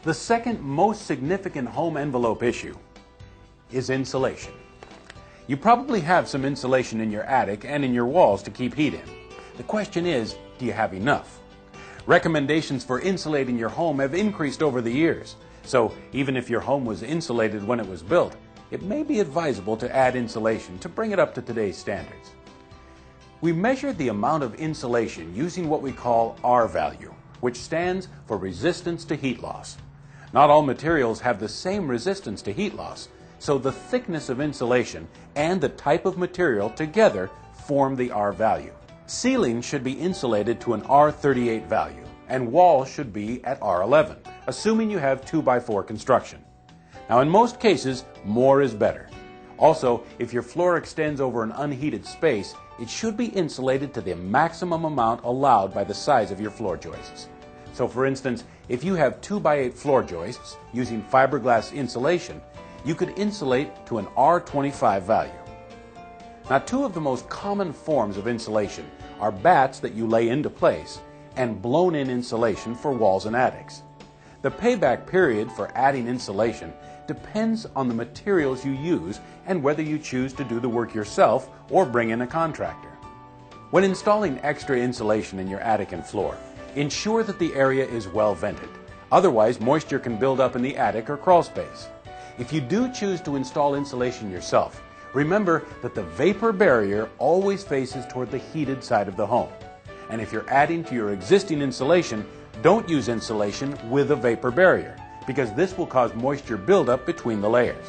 The second most significant home envelope issue is insulation. You probably have some insulation in your attic and in your walls to keep heat in. The question is, do you have enough? Recommendations for insulating your home have increased over the years, so even if your home was insulated when it was built, it may be advisable to add insulation to bring it up to today's standards. We measure the amount of insulation using what we call R value, which stands for resistance to heat loss. Not all materials have the same resistance to heat loss, so the thickness of insulation and the type of material together form the R value. Ceilings should be insulated to an R38 value, and walls should be at R11, assuming you have 2x4 construction. Now, in most cases, more is better. Also, if your floor extends over an unheated space, it should be insulated to the maximum amount allowed by the size of your floor joists. So, for instance, if you have 2x8 floor joists using fiberglass insulation, you could insulate to an R25 value. Now, two of the most common forms of insulation are bats that you lay into place and blown-in insulation for walls and attics. The payback period for adding insulation depends on the materials you use and whether you choose to do the work yourself or bring in a contractor. When installing extra insulation in your attic and floor, ensure that the area is well vented. Otherwise, moisture can build up in the attic or crawl space. If you do choose to install insulation yourself, remember that the vapor barrier always faces toward the heated side of the home. And if you're adding to your existing insulation, don't use insulation with a vapor barrier, because this will cause moisture buildup between the layers.